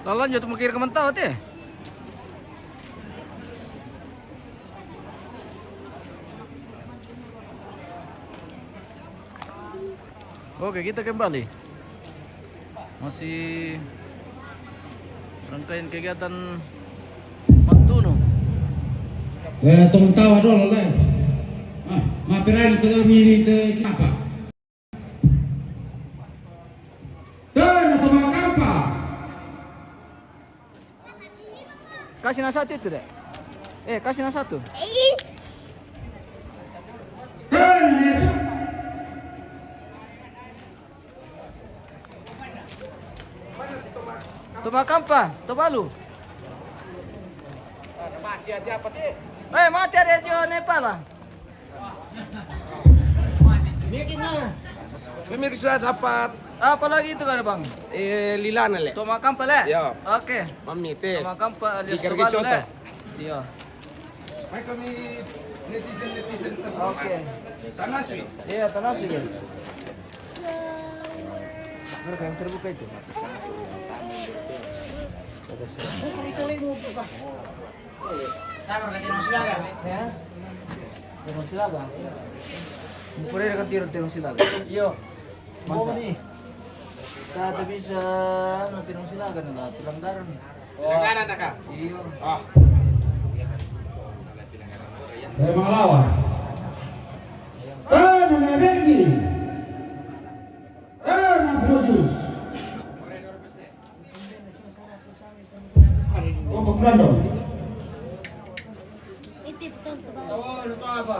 Lanjut makir ke mentau teh. Oke, kita kembali. Masih rangkaian kegiatan Mantuno. Teman tahu dulu lah. Mapiran itu mili itu kenapa? Tuh, teman apa? Kasih nasi satu itu deh. Kasih nasi satu. Toma kampa, tobalu. Mati aja apa sih? Mati ada jo Nepal lah. Pemirsa dapat Apa lagi itu kan bang? lilana le. Toma kampa le. Ya. Oke. Mami teh. Toma kampa alias Ikan tobalu gicoto. le. Iya. Mai kami netizen Oke. sana sih. Iya tanah sih guys. Mereka yang terbuka itu. Ya. Tirong silaga. Pure kan tirong silaga. Iyo. Masa nih? Kata bisa tirong silaga na pelanggaran. Pelanggaran na ka? Iyo. Oh. Malawan. Nana Bergi. Nana Produce. Oh, Bukrando. Oh, luto apa?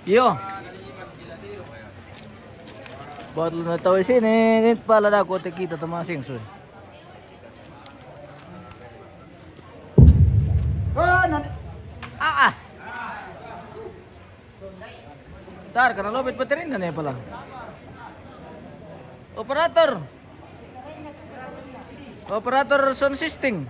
Iyo. Baru na tahu sini, ini pala na ko kita tumasing sun. Ah. Tar, karena lobet baterin na pala. Operator sound system.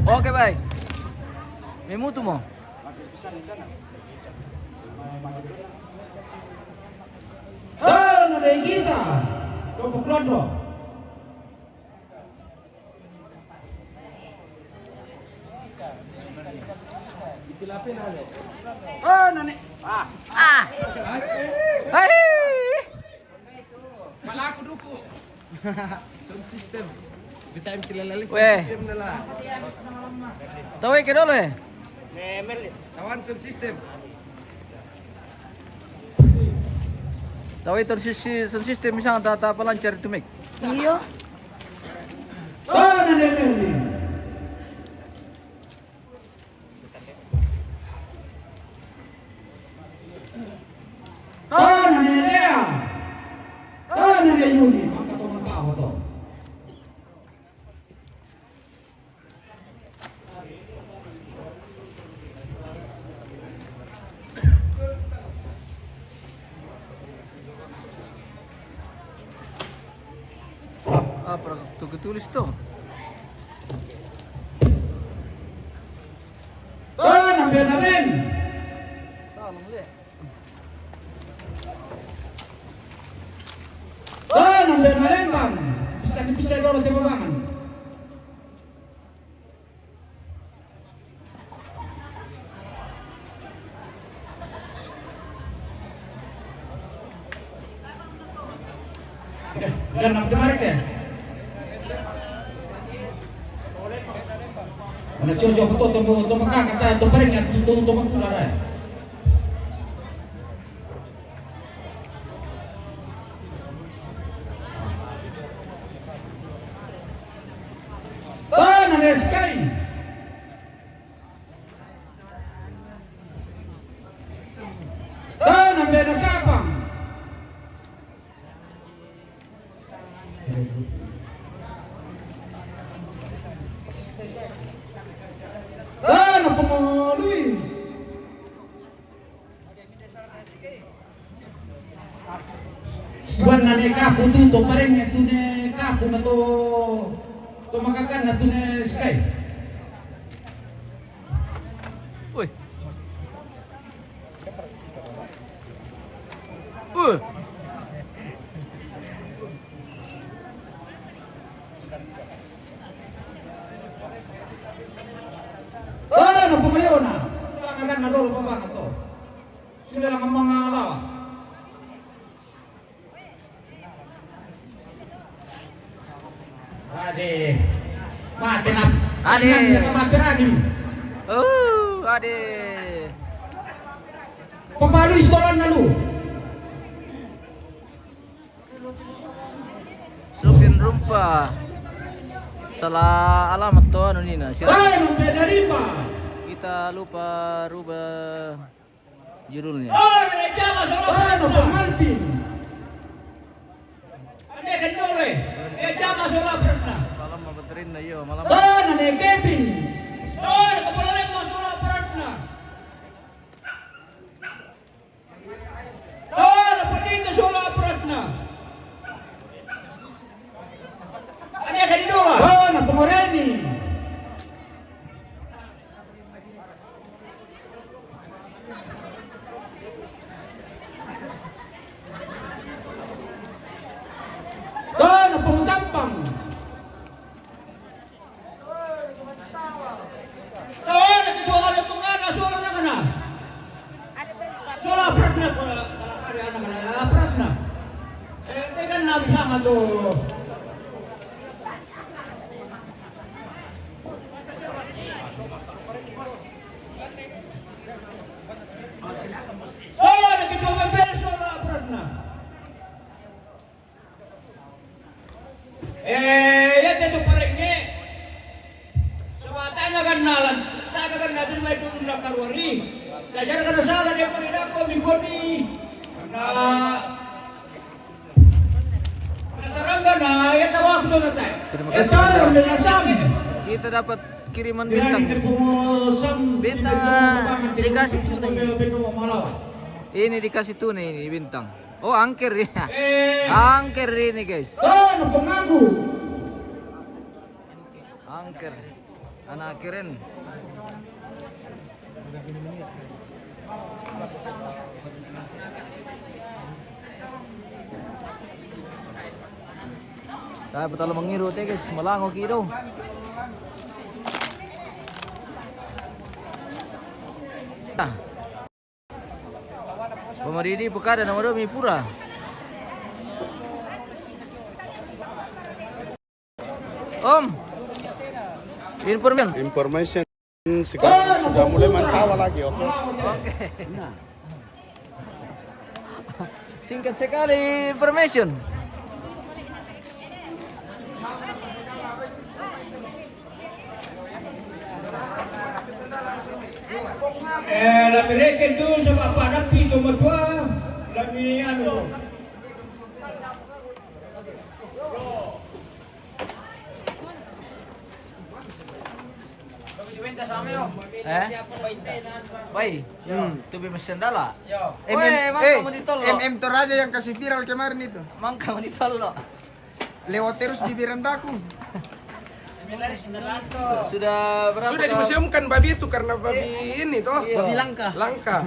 Oke baik. Memutu mo. Nana kita. Bukrando. Itilapin ale. Nana. Hai. Malaku duku. Sound system. Di time kilalalis Weh. system nila. Tahu ke dulu eh? Tawan sound system. Tahu itu sound system misalnya tata pelancar itu mic. Iya. Nana Bergi. Nana Dea. Nana Yuni. Maka teman tahu tuh. Apa tuh ketulis tuh? Naben. Salah mulai. Naben Lembang. Bisa dulu tebabangan. Dan nak kemarin ke? Mana cuci betul temu kakak kata tu paling yang tu makula dah. Nana Sky. Nana Sabang. Luis. ne kapu tu pareng tu ne kapu na to makakan na tu ne sky. Woi. Oh, no pumayo na. Makakan na dolo pa ba to? Sudah lang ang mga lawa. Ade. Mati na. Ade. Mati lagi. Ade. Pembalu istoran na lu. Supin rumpa. Salah alamat tuh anu Nina. No dari pa. Kita lupa rubah judulnya. No pemalpin. Ande kan dole. Dia jama sola pernah. Malam mau beterin na yo, malam. Na ne Kevin. Kepala lemo sola pernah. Pergi ke sola pernah. Ande kan dole. Na Pomoreni. Na Pangutampang. Kedua kali mengada sola na kana. Sola pernah pula. Salah kali anak kana pernah. Kan nabi sama tuh. Ya itu parengnya. Sebatan akan nalan, tak akan najis baik dulu nak karwari. Dasar karena salah dia perida koni. Karena serangga na, ya tahu waktu nanti. Terima Ya kasih. taruh na Sam. Kita dapat kiriman bintang. Bintang Sam. Bintang dikasih tunai. Bintang malawa. Ini dikasih tunai ini bintang. Oh angker ya. Angker ini guys. Na Pengagu. Angker. Anak keren. Kaya betul mengiru teh guys, melango kiro. Pemeridi pekada nomor 2 Mipura. Om. Information sekarang sudah mulai mantau lagi, oke? Oke. Singkat sekali information. Lagi reken tu sebab apa napi tu madua. Lagi anu. Baik. Tu bebas sendala. Mangka ditol lo. MM Toraja yang kasih viral kemarin itu. Mangka ditol lo. Lewat terus di berandaku. Sudah berapa? Sudah dimuseumkan babi itu karena babi ini toh. Iya. Babi langka. Langka.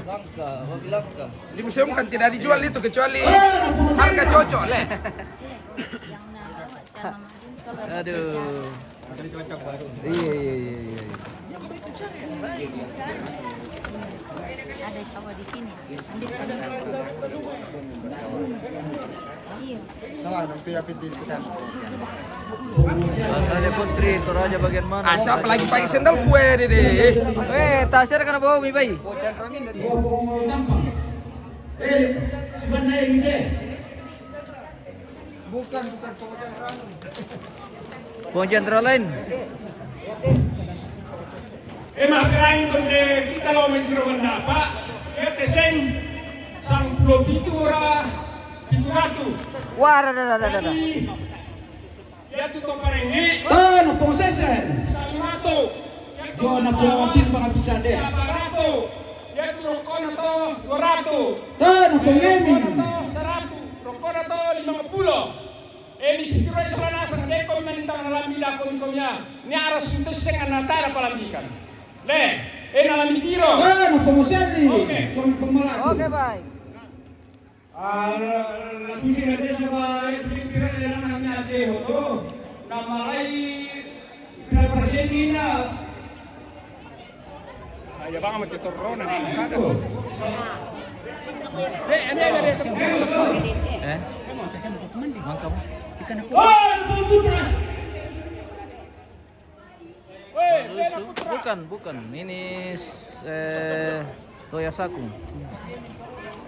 Babi langka. Dimuseumkan tidak dijual itu kecuali harga cocok leh. Aduh. Iya. Ada cowok di sini. Iya. Salah nanti apa di sana. Asalnya Putri Toraja bagian mana? Siapa lagi pakai sendal kue dede. Tasir kana bawa mi bayi. Sebenarnya ini. Bukan Ponjan lain. Makarain konde kita lo mentro benda pak ya tesen sang pulau pitura pituratu Wah, ada. ya tu toparenge Na Pongsesen. salurato Yo na Pongtin pangabisa de. barato ya tu rokono to dorato Na Pongemi. saratu roko para to 50. Ni situray sa lanasang dekong manintang nalamila komnya. Ni aras itu sing anatara palambikan. Le, nalami tiro. Nagpamusin ni. Okay. Kung pagmalaki. Oke, baik. La susi na sa ba ito sipira na lang ang ate ho. Na malay representina. Ay, baka magtuturo na kada. Mangkam. Bukan. Ini Toya Sakung.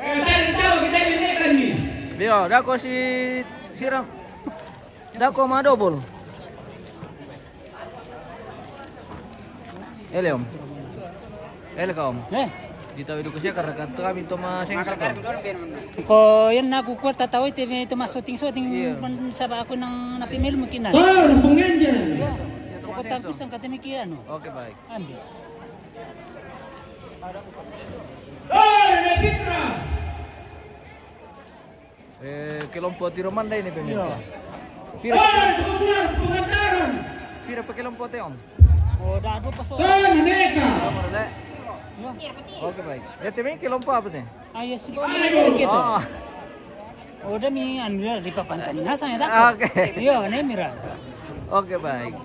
Tayo kita binikan ni. Bio, dako si Siram. Dako madobol. Om. Ka om. Dito itu siya karena kami to masengsak. Ko yan na kukuha tataw ito masuting-suting sa ako ng napimil mo kinan. Nagpungin dyan. Ko tapos ang katimikian. Oke, baik. Andi. Pitra. Kelompok Tiromanda ini pemirsa. Pira pa kelompok om? O dado pa so. Neka. Oke, baik. Temi kelompok apa teh? Ay si ba na sa kito. Oh. O dami anu di papantan na sa ita. Oke. Yo, na mira. Oke, baik.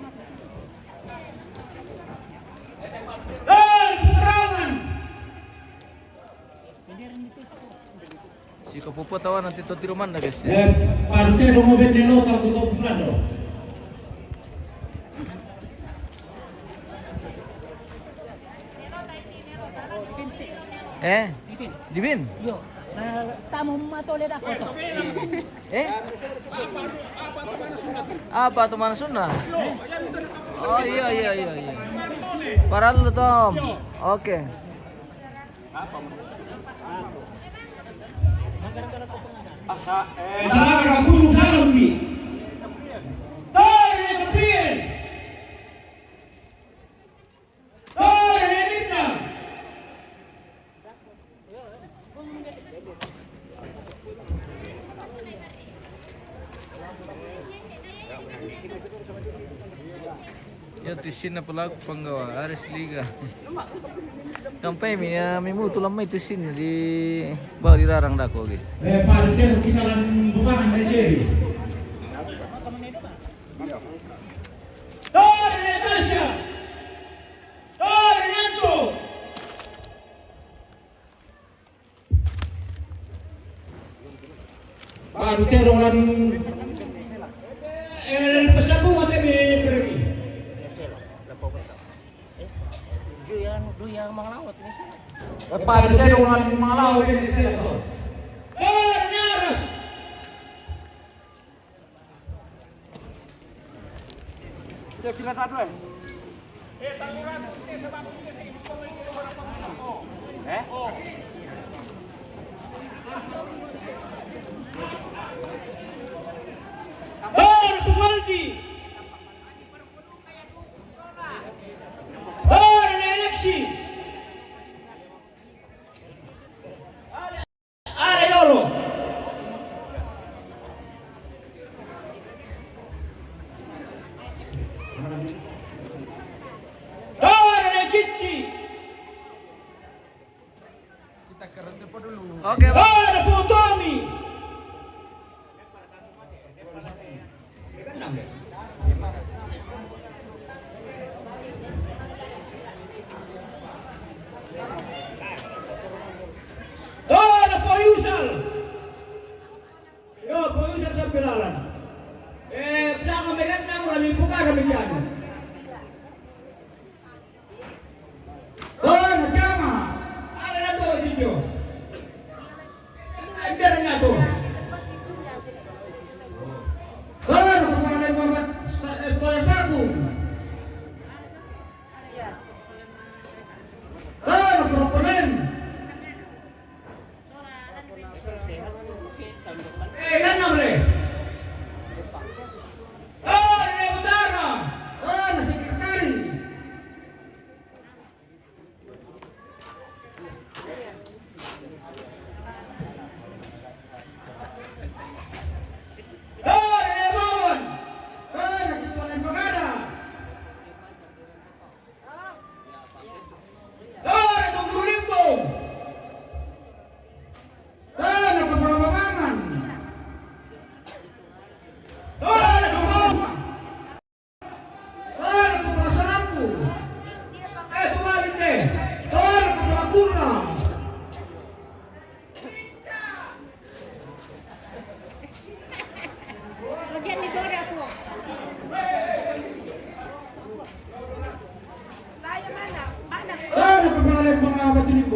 Si Kapupo tawa nanti to Tiromanda guys. Parte lo mo veneno tartuto plano. Dibin? Yo. Tamo matolid ako to. Apa tuh mana sunnah? Oh iya. Para lu Tom. Oke. Salam kampung salam ki. Tayo kapien. Tayo editna. Ya tisin na pala panggawa Aris Liga. Kampay may muto lang may tisin di bawa dirarang dako guys. Parte lo kita lan bubangan na dyan. Tayo Natasha. Tayo Nanto. Parte lo lan Pasabu at pergi. Duyang manglawat ni siya. parte lo lan malaw din siya. Tayo Naras. Tayo Pumaldi. Tayo na eleksi. Ale dolo. Tayo na Gitchi. Oke, Pak. Tayo na Potomi. Tayo na Poyusal. Yo, Poyusal sa Pilalan. Sa kamigat na mo namin puka kami dyan. Tayo na Jama. Ala na doon dito.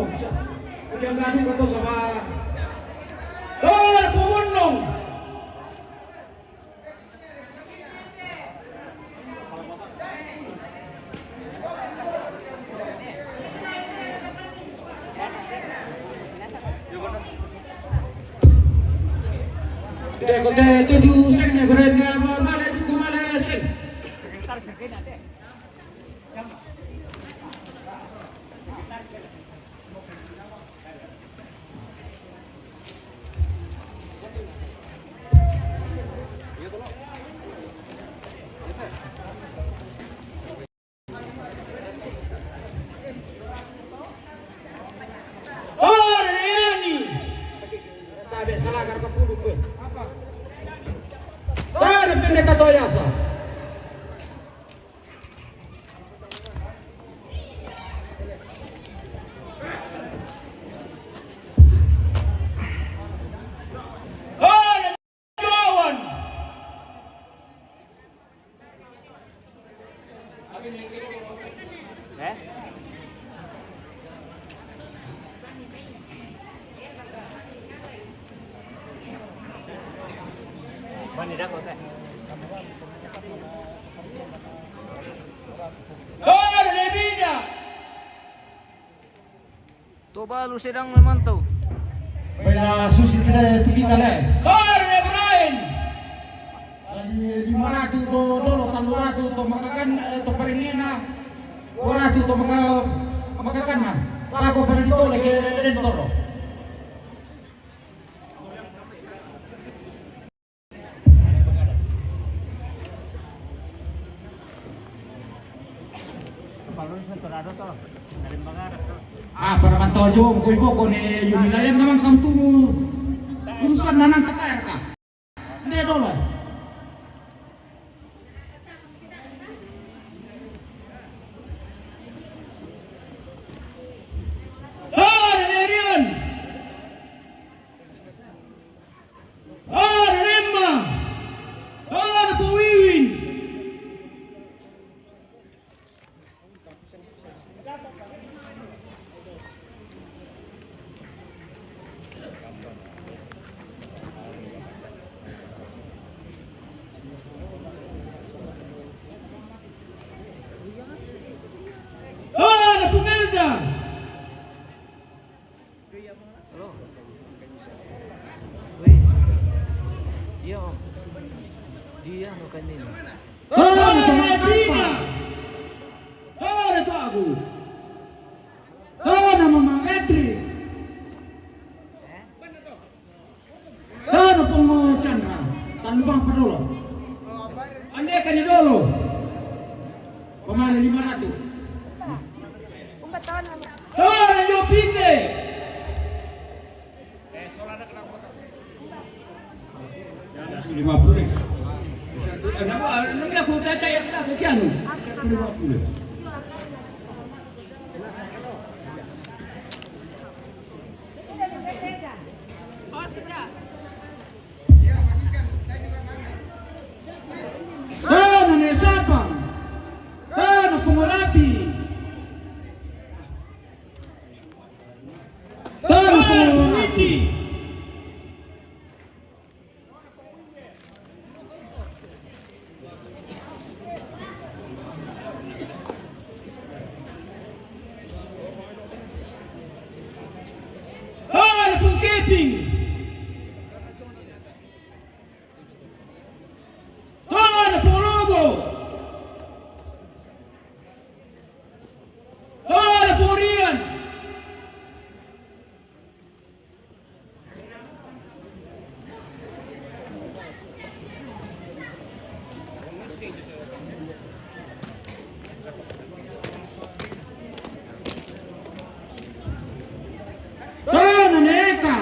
bang siya. Kaya gano'n ka to sa mga... Pumunong! Hindi ko te diuseng na bered na malay di ko malayasing. Tabi salah karena puluh ke. Tabi pindah ke Toyasa. To balu sedang memantau. Bila susi kita le. Brian! Di mana tu dolo tanura tu to makakan to peringina. Ora tu to makakan na. Ako pernah ditolak ke dentro. Para mantojo ko ibo ko ni yung nilayan naman kam tumu urusan nanang kataer ka. Hindi dolo. Iya om. Dia no kanina. Ito ako. Na mama Edri. Na pong tiyan na. Tanlubang pa dolo. Ande ka ni dolo. Pamana 500. Yo pite! Lima puluh. Nanti aku tanya aku kianu. 50. Nane Sabang. Pengurapi. Pengurapi. Keeping. Tona Polobo. Tona Porian. Neka.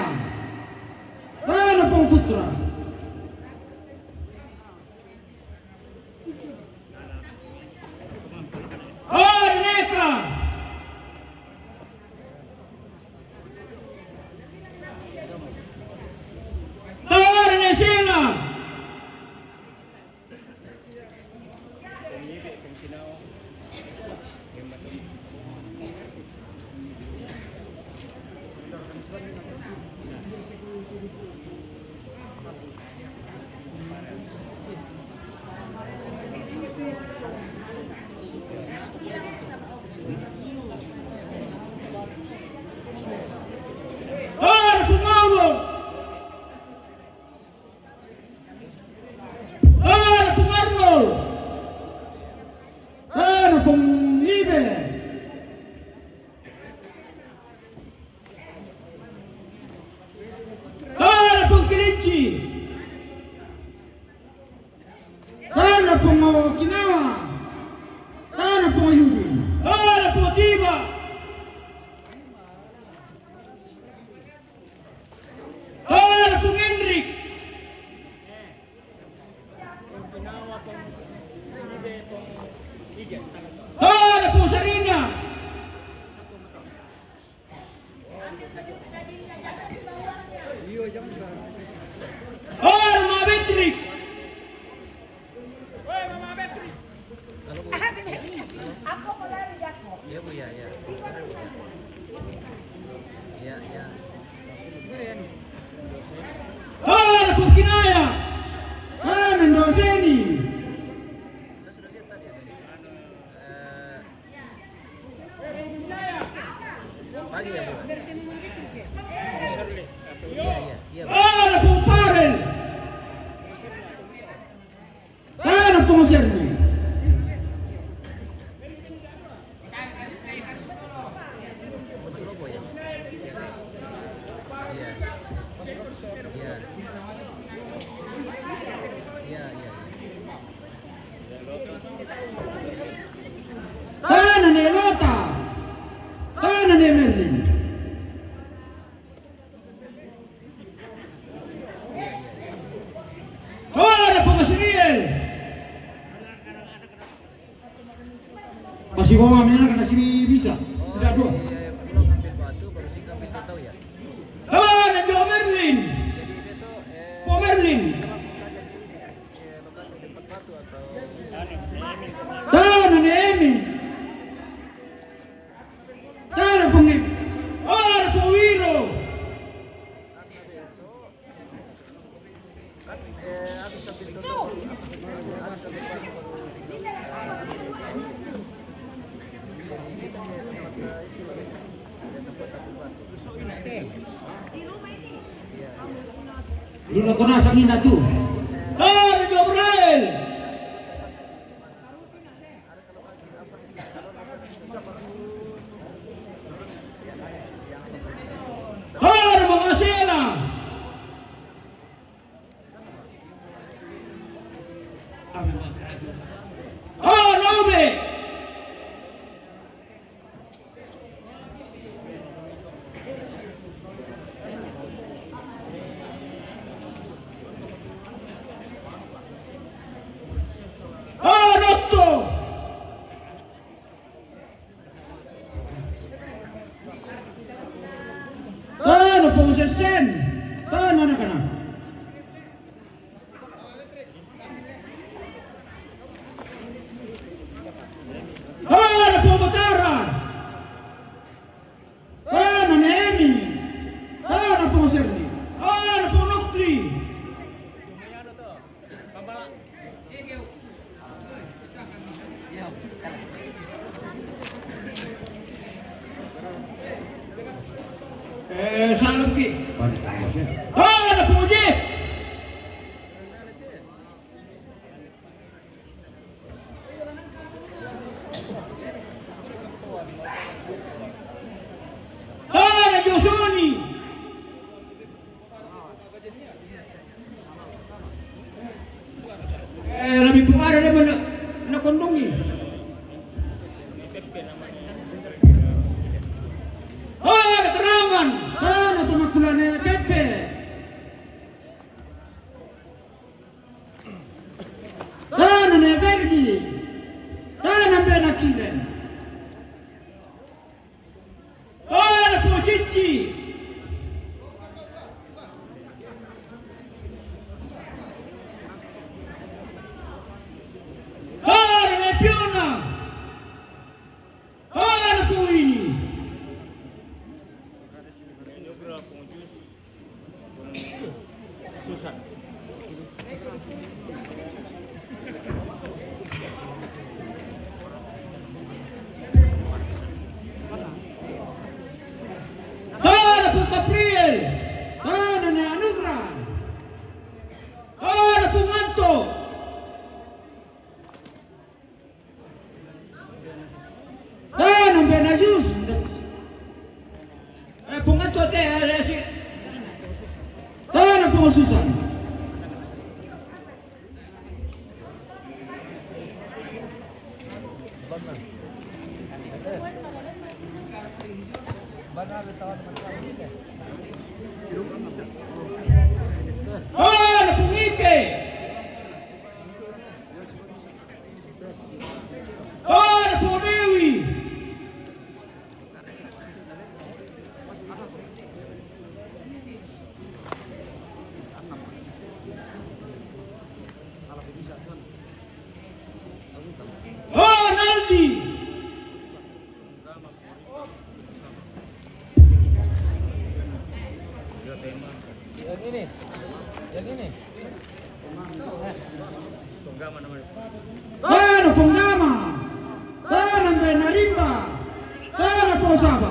Iya Bu ya. Iya. Pagi ya Bu. Iya. Masih bawa mina kena sini bisa. Sudah dua. Pulau ngambil batu baru sih ngambil tahu ya. Merlin. Jadi besok Merlin. langsung saja di lokasi tempat batu atau Emi. Pengip. Wiro. habis sambil tutup. Habis sambil Lula kena sangina tu. Gabriel. Marcela. Nobe. Sen. Anak-anak. Batara. Emi. Serni. Nokli. Saluki. Puji. Josoni. Lebih pengaruh dia nak kondungi. Keterangan. Atau makulane Pepe. Bergi. Benakilen. Pujici. Lepiona. Puini. Gabriel. Tanan ni Anugra. Punganto. Tanan Benayus. Punganto te si Tanan Pengususan. Pungike. Punewi. Naldi. Yang ini. Tanan Penggama. Tanan Benarimba. Tanan Posaba.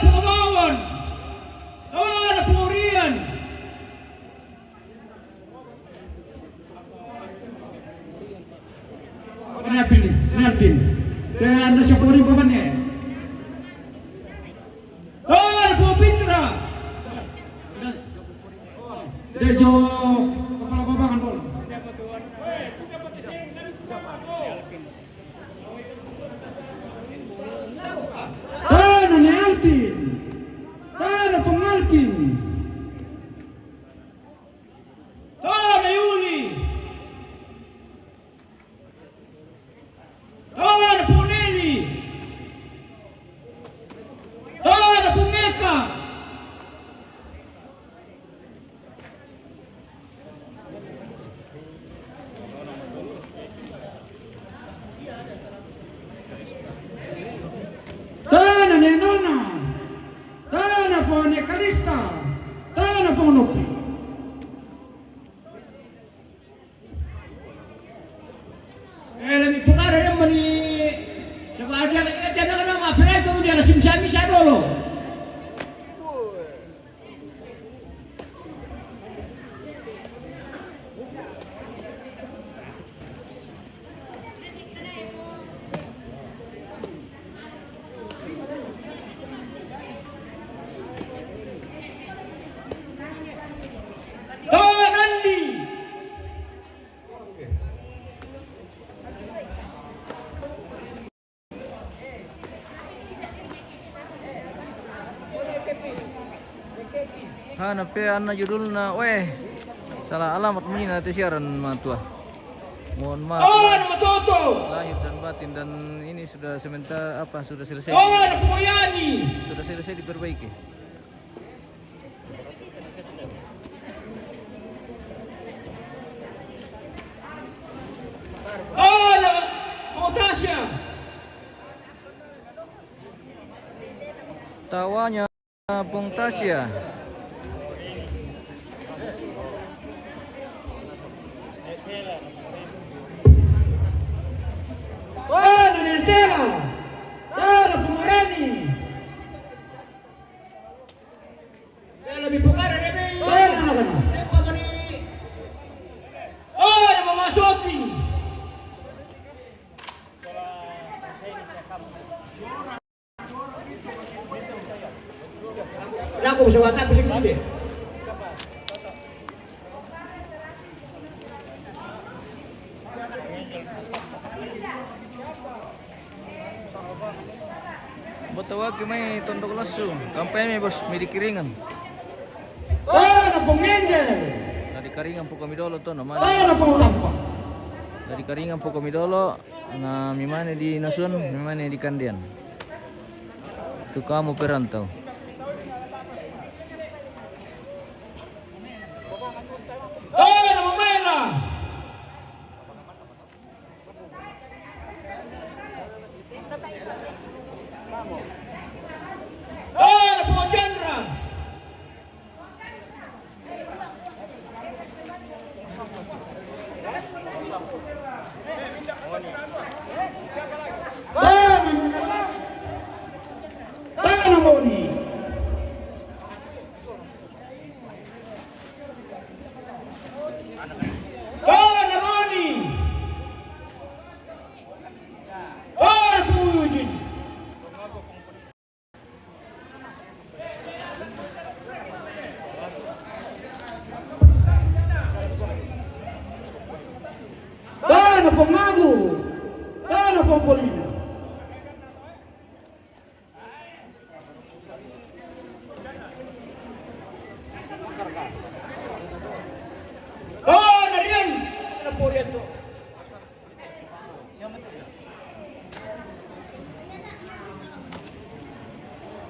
Pengawawan. Pengurian. Nalpin. Ano siya po rin pa man eh? Pupitra. Dejo kepala babangan pun. Tanan ni Alpin. Tanan Pengalpin. Yuli. Puneli. Pungeka. Tanan ni Nona. Tanan po ni Kalista. Tanan po Nupri. Lebih pengaruh yang beri sebab dia jangan kena mafia itu dia langsung bisa dulu. Nandi. Hanap na judul na, weh, salah alamat mungkin nanti siaran matua. Mohon maaf. Matoto. Lahir dan batin dan ini sudah sementara apa sudah selesai. Puyani. Sudah selesai diperbaiki. Tasya. Tawanya Bung Tasya. Tanan ni Sela. Tanan Pemurani. Lebih pengaruh lebih. Tanan na kana. Memasuki. Aku bisa watak bisa gede. Botawag may tondok lasso. Kampanye may bos, may dikiringan. Tanan Pengengel. Dari karingan po kami dolo to naman. Tanan Pengutampa. Dari karingan po kami dolo na mimane di Nasun, mimane di Kandian. Itu kamu perantau. Mamela. Pojandra. Ano po Magu? Ano po Polina? Oh, nariyan! Ano po riyan to?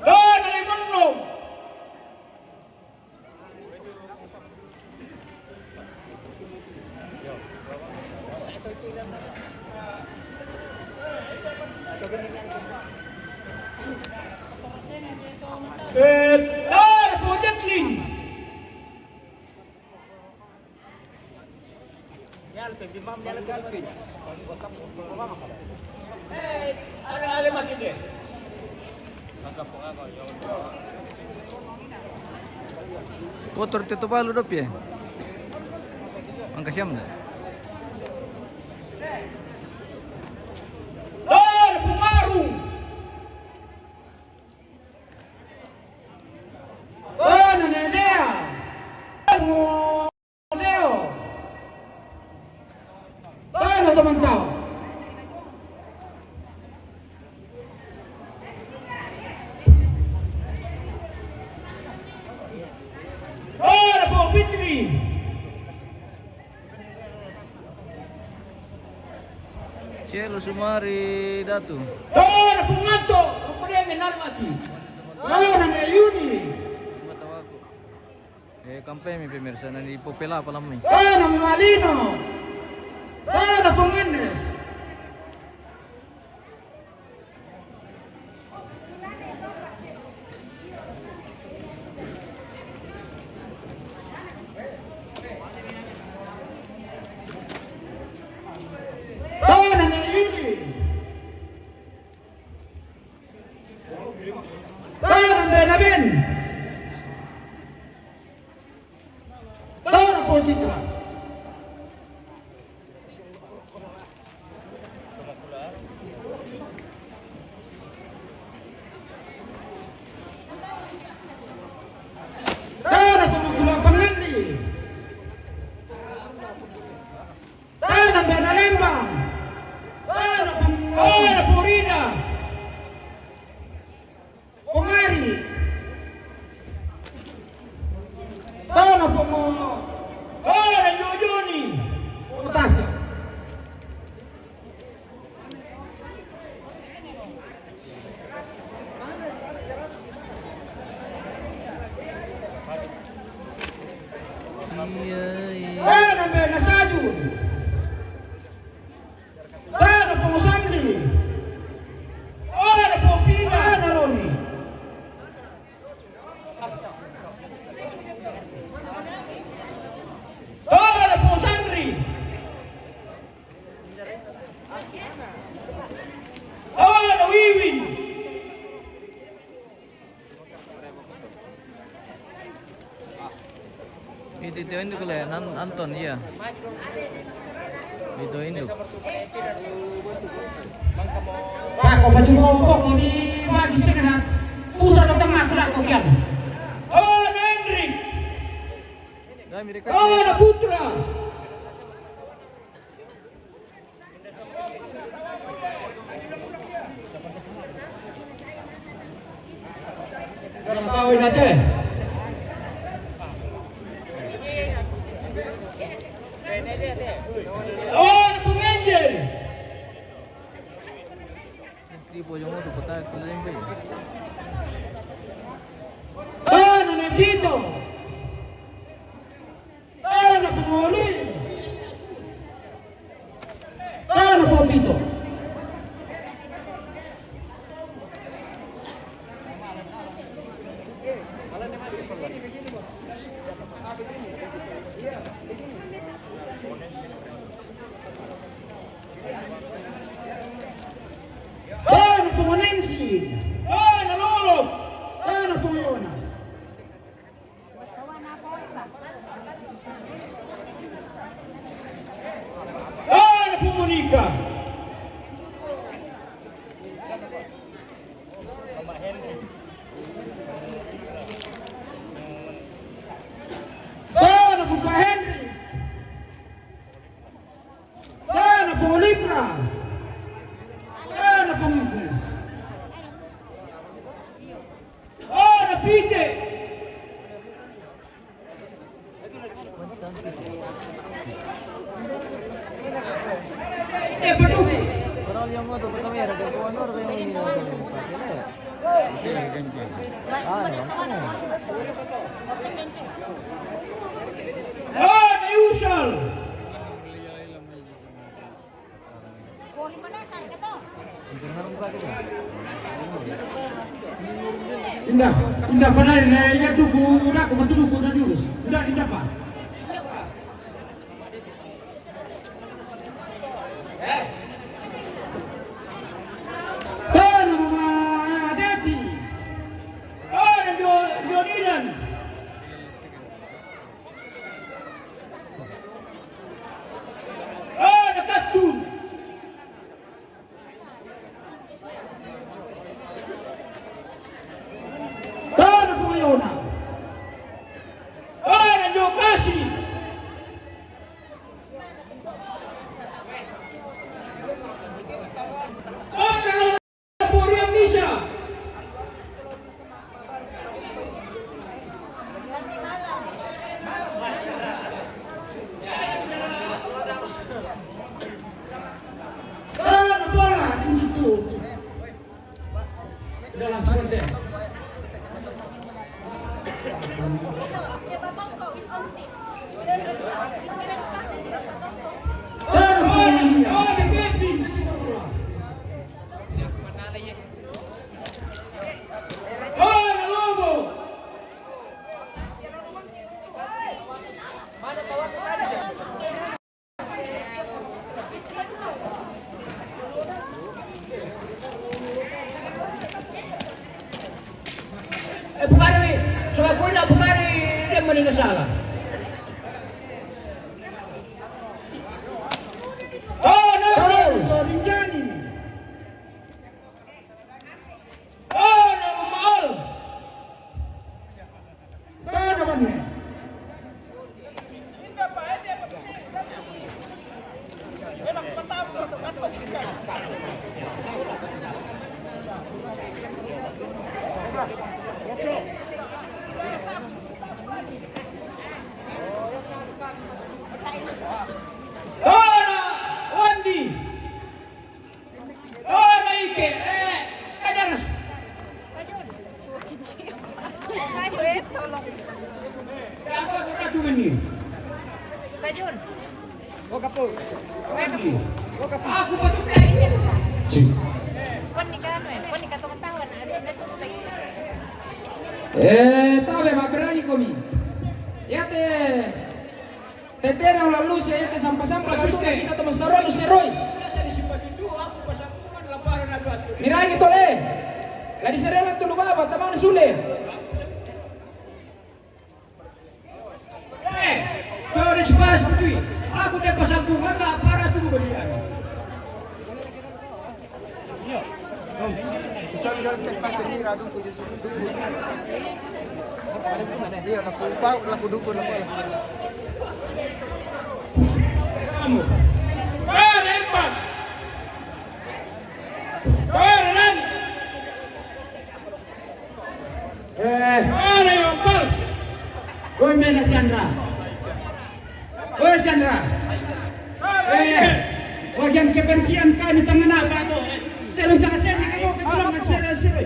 Oh, nariyan mo! Ano po Jacqueline? Ano alamat ini? Motor Tito Palu dop ya. Angka siam dah. Oh, pumarong! Oh, nanenea! Ano Neo? Ano teman tao? Oh, ano po Fitri? Cielo Sumari Datu. Oh, ano po Nganto? Ano po riyan mati? Oh, nanenea Yuni! Matawa ko. Kampai mi pemirsa nanti popela palam mi. Oh, Malino! Ano po Mendes? Oh, nanenea Yuni! Oh, nanenea Ben! Oh, ano po Citra? Ano po Magula Pangandi? Ano po Nalembang? Ano po Oh, ano po Rina? Pungari? Ano po mo Oh, ano Johnny? Utasya? Iya iya. Ano po Nasajun? Ano po Samli? Oh, ano po Pina? Ano Roni? Oh, ano po Sandri? Oh, ano Wiwin? Itu induk lah ya, Anton iya. Itu induk. Ako pa jumbo ko ni bagi sekena pusat ng tengah ko ko kyan. Oh, ano Hendrik? Dah mereka. Oh, ano Putra? Dalam kawin natin. Oh, ano po Angel? Tipo yung motor patah keliling be. Ano na dito? Ano po Moli? Ano po Pito? Ano po Nancy? Oh, ano Lolo? Ano po Yona? Oh, ano po Monica? Ano po pa Henry? Ano po yang moto ke kamera ke honor kayak ini. Usual. Indah, indah pada ya tugu, udah aku betul udah diurus. Indah, indah Pak. Salah. Tabe maperai komi. Ya te tera la luz ya te sampa-sampa kita teman saroi seroi. Mirai gitu le. La di serena tu lubaba taman sule. Teori sepas betul. Aku te pasambungan lah para tu berian. Oi Mena Chandra. Oi Chandra. Bagian kebersihan kami tangan apa tuh? Seru sangat sesi kamu kebilang seru.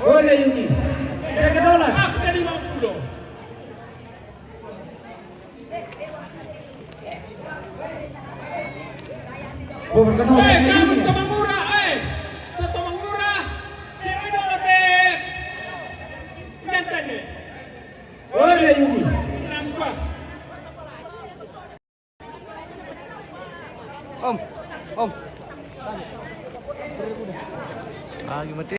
Boleh Yuni. Ya ke dolar. Aku dari 50. Oh, berkenal dengan Yuni. Kamu